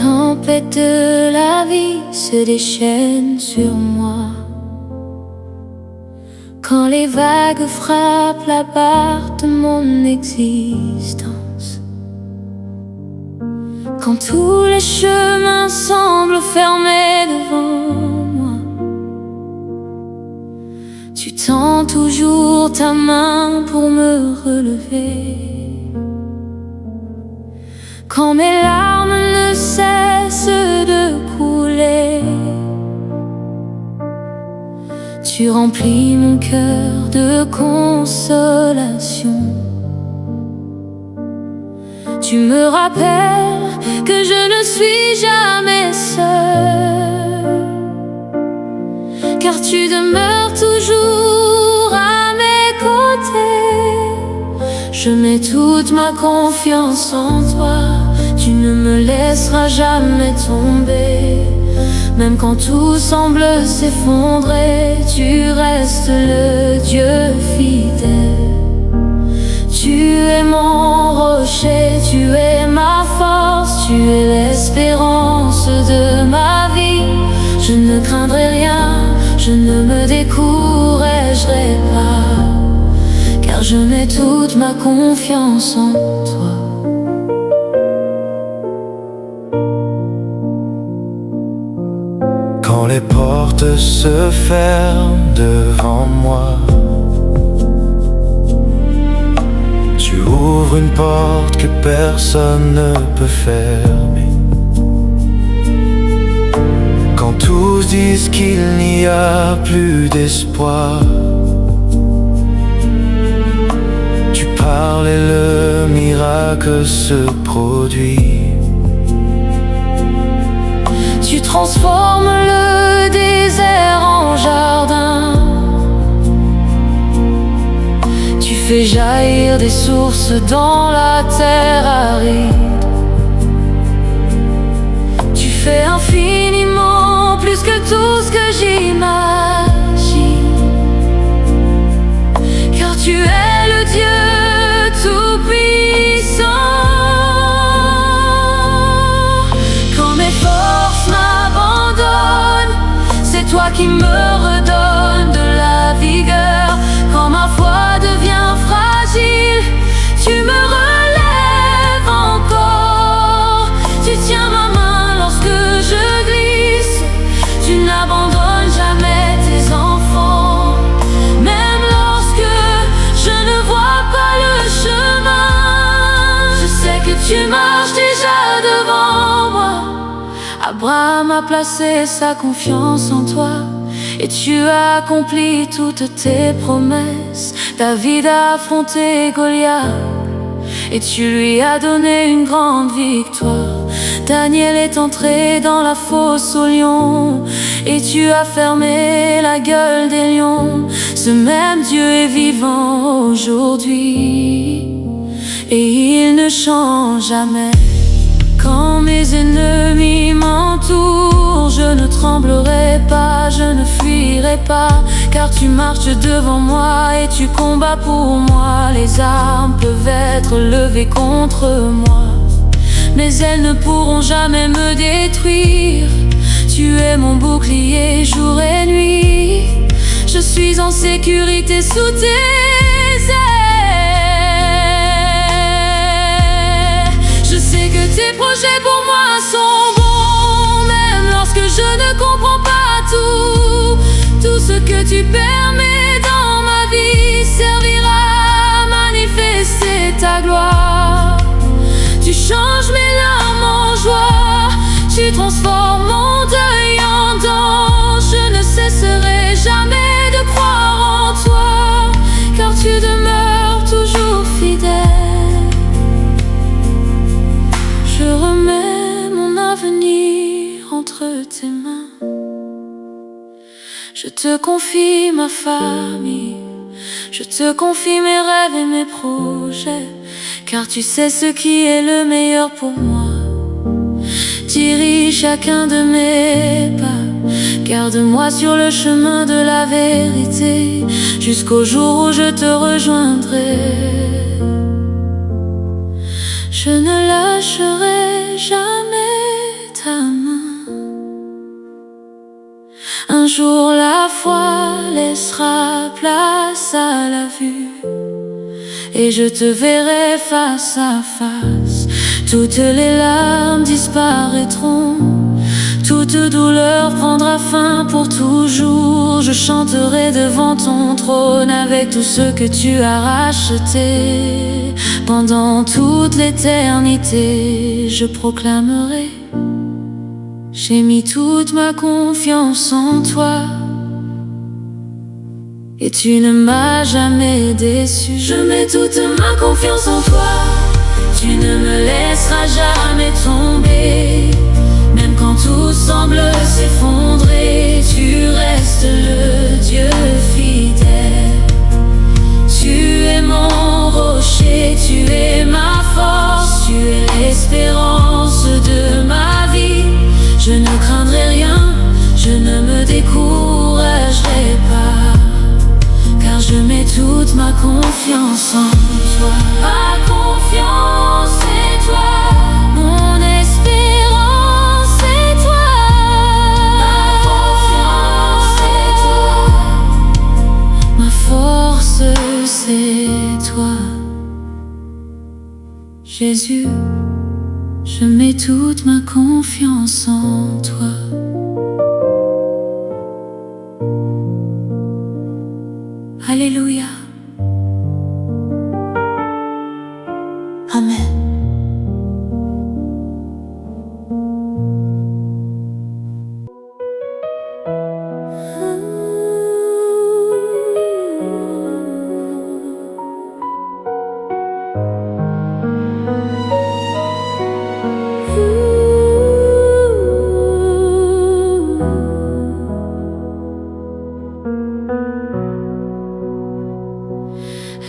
tempêtes de la vie se déchaînent sur moi. Quand les vagues frappent la barre de mon existence, quand tous les chemins semblent fermés devant moi, tu tends toujours ta main pour me relever. Quand mes larmes ne cessent de couler, tu remplis mon cœur de consolation. Tu me rappelles que je ne suis jamais seule, car tu demeures toujours à mes côtés. Je mets toute ma confiance en toi, tu ne me laisseras jamais tomber. Même quand tout semble s'effondrer, tu restes le Dieu fidèle. Tu es mon rocher, tu es ma force, tu es l'espérance de ma vie. Je ne craindrai rien, je ne me découragerai pas, car je mets toute ma confiance en toi. Quand les portes se ferment devant moi, tu ouvres une porte que personne ne peut fermer. Quand tous disent qu'il n'y a plus d'espoir, tu parles et le miracle se produit. Tu transformes le désert en jardin, tu fais jaillir des sources dans la terre aride. Tu fais infiniment plus que tout ce que j'imagine, car tu es le Dieu tout-puissant. Toi qui me redonne de la vigueur. Quand ma foi devient fragile, tu me relèves encore. Tu tiens ma main lorsque je glisse, tu n'abandonnes jamais tes enfants. Même lorsque je ne vois pas le chemin, je sais que tu marches déjà devant moi. Abraham a placé sa confiance en toi, et tu as accompli toutes tes promesses. David a affronté Goliath, et tu lui as donné une grande victoire. Daniel est entré dans la fosse aux lions, et tu as fermé la gueule des lions. Ce même Dieu est vivant aujourd'hui, et il ne change jamais. Quand mes ennemis m'entourent, je ne tremblerai pas, je ne fuirai pas, car tu marches devant moi et tu combats pour moi. Les armes peuvent être levées contre moi, mais elles ne pourront jamais me détruire. Tu es mon bouclier jour et nuit, je suis en sécurité sous tes ailes. Je sais que tes projets pour moi sont bons, même lorsque je ne comprends pas tout. Tout ce que tu permets dans ma vie servira à manifester ta gloire. Tu changes mes larmes en joie, tu transformes mon deuil en danse. Je ne cesserai jamais de croire en toi, car tu demeures toujours fidèle. Je remets mon avenir entre tes mains, je te confie ma famille, je te confie mes rêves et mes projets, car tu sais ce qui est le meilleur pour moi. Dirige chacun de mes pas, garde-moi sur le chemin de la vérité, jusqu'au jour où je te rejoindrai. Je ne lâcherai jamais ta laisseras place à la vue, et je te verrai face à face. Toutes les larmes disparaîtront, toute douleur prendra fin pour toujours. Je chanterai devant ton trône avec tout ce que tu as racheté. Pendant toute l'éternité, je proclamerai: j'ai mis toute ma confiance en toi, et tu ne m'as jamais déçu. Je mets toute ma confiance en toi, tu ne me laisseras jamais tomber. Même quand tout semble s'effondrer, tu restes le Dieu fidèle. Tu es mon rocher, tu es ma force, tu es l'espérance de ma vie. Je ne craindrai rien, je ne me découragerai pas, car je mets toute ma confiance en toi. Ma confiance c'est toi, mon espérance c'est toi. Ma confiance c'est toi, ma force c'est toi. Jésus, je mets toute ma confiance en toi. Alléluia. Amen.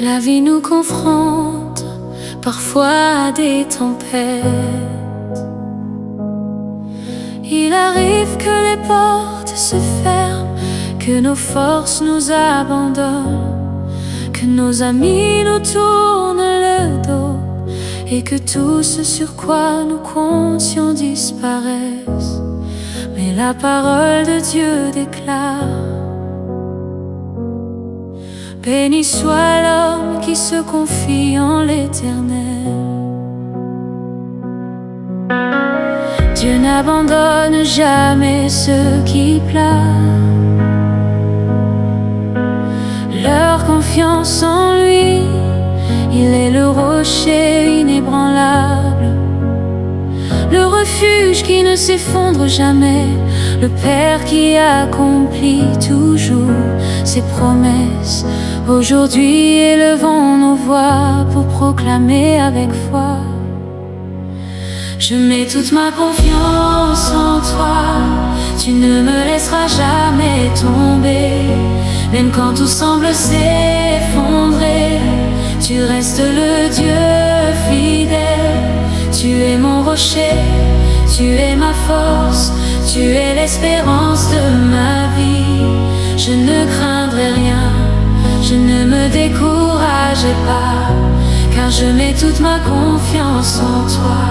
La vie nous confronte parfois à des tempêtes. Il arrive que les portes se ferment, que nos forces nous abandonnent, que nos amis nous tournent le dos, et que tout ce sur quoi nous comptions disparaisse. Mais la parole de Dieu déclare: béni soit l'homme qui se confie en l'Éternel. Dieu n'abandonne jamais ceux qui pleurent. Leur confiance en lui, il est le rocher inébranlable, le refuge qui ne s'effondre jamais, le Père qui accomplit toujours ses promesses. Aujourd'hui, élevons nos voix pour proclamer avec foi: je mets toute ma confiance en toi, tu ne me laisseras jamais tomber. Même quand tout semble s'effondrer, tu restes le Dieu fidèle. Tu es mon rocher, tu es ma force, tu es l'espérance de ma vie. Je ne craindrai rien, je ne me découragerai pas, car je mets toute ma confiance en toi.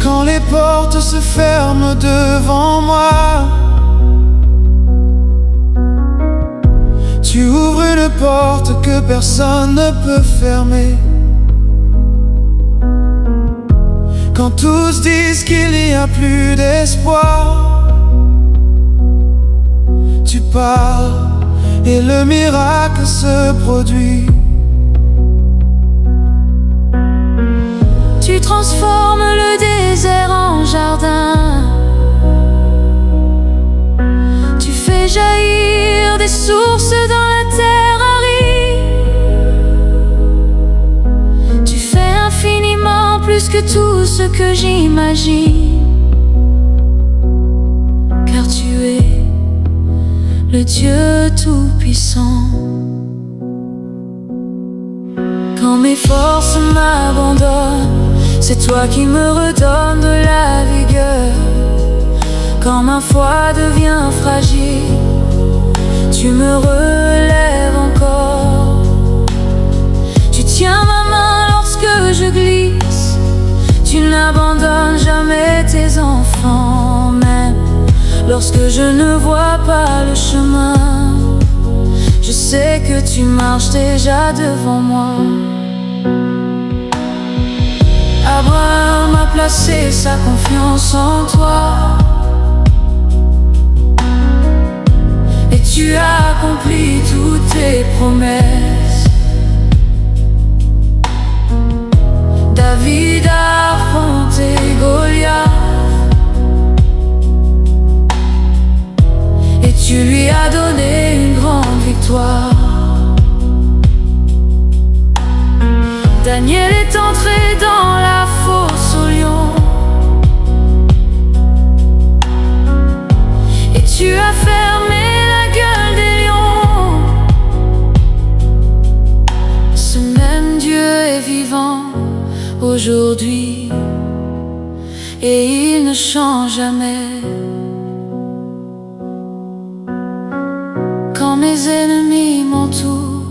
Quand les portes se ferment devant moi, tu ouvres une porte que personne ne peut fermer. Quand tous disent qu'il n'y a plus d'espoir, tu parles et le miracle se produit. Tu transformes le désert en jardin, tu fais jaillir des sources dans la terre aride. Tu fais infiniment plus que tout ce que j'imagine, car tu es le Dieu tout-puissant. Quand mes forces m'abandonnent, c'est toi qui me redonnes de la vigueur. Quand ma foi devient fragile, tu me relèves encore. Tu tiens ma main lorsque je glisse, tu n'abandonnes jamais tes enfants. Même Lorsque je ne vois pas le chemin, je sais que tu marches déjà devant moi. Abraham a placé sa confiance en toi, et tu as accompli toutes tes promesses. David a affronté Goliath, et tu lui as donné une grande victoire. Daniel est entré dans la fosse au lion, et tu as fermé la gueule des lions. Ce même Dieu est vivant aujourd'hui, et il ne change jamais. Quand mes ennemis m'entourent,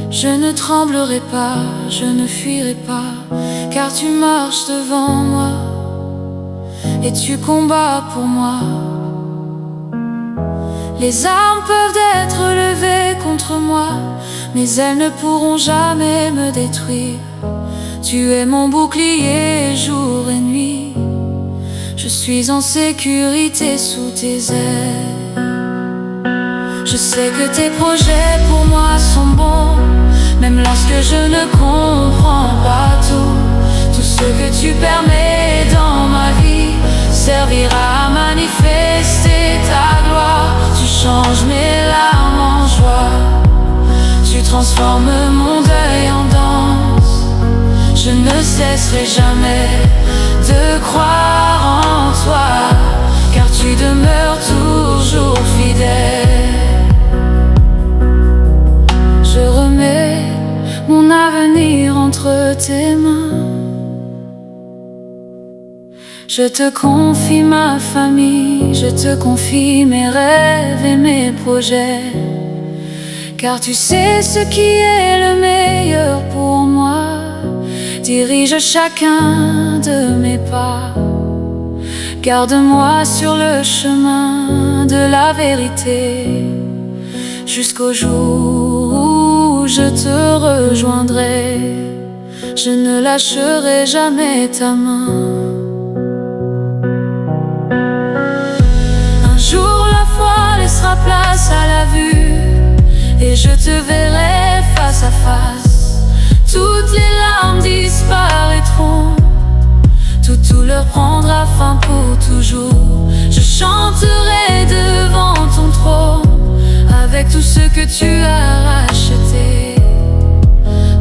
je ne tremblerai pas, je ne fuirai pas, car tu marches devant moi, et tu combats pour moi. Les armes peuvent être levées contre moi, mais elles ne pourront jamais me détruire. Tu es mon bouclier jour et nuit, je suis en sécurité sous tes ailes. Je sais que tes projets pour moi sont bons, même lorsque je ne comprends pas tout. Tout ce que tu permets dans ma vie servira à manifester ta gloire. Tu changes mes larmes en joie, tu transformes mon deuil en danse. Je ne cesserai jamais de croire en toi, car tu demeures toujours fidèle. Je remets mon avenir entre tes mains. Je te confie ma famille, je te confie mes rêves et mes projets, car tu sais ce qui est le meilleur pour moi. Dirige chacun de mes pas, garde-moi sur le chemin de la vérité, jusqu'au jour où je te rejoindrai. Je ne lâcherai jamais ta main. Un jour la foi laissera place à la vue, et je te verrai face à face. Toutes les larmes disparaîtront, tout leur prendra fin pour toujours. Je chanterai devant ton trône, avec tout ce que tu as racheté.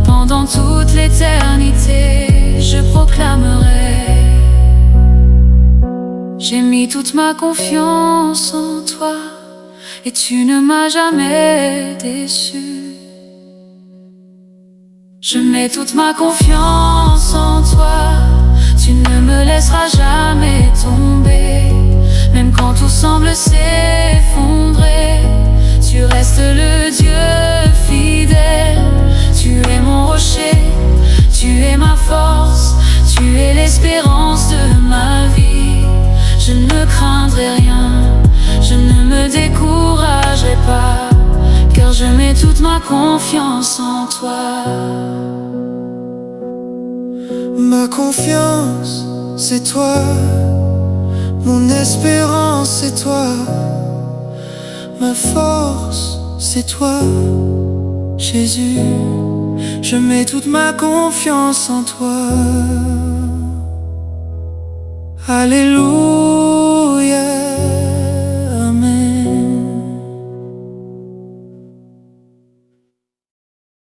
Pendant toute l'éternité, je proclamerai: j'ai mis toute ma confiance en toi, et tu ne m'as jamais déçu. Je mets toute ma confiance en toi, tu ne me laisseras jamais tomber. Même quand tout semble s'effondrer, tu restes le Dieu fidèle. Tu es mon rocher, tu es ma force, tu es l'espérance de ma vie. Je ne craindrai rien, je ne me découragerai pas, car je mets toute ma confiance en toi. Ma confiance, c'est toi. Mon espérance, c'est toi. Ma force, c'est toi, Jésus. Je mets toute ma confiance en toi. Alléluia.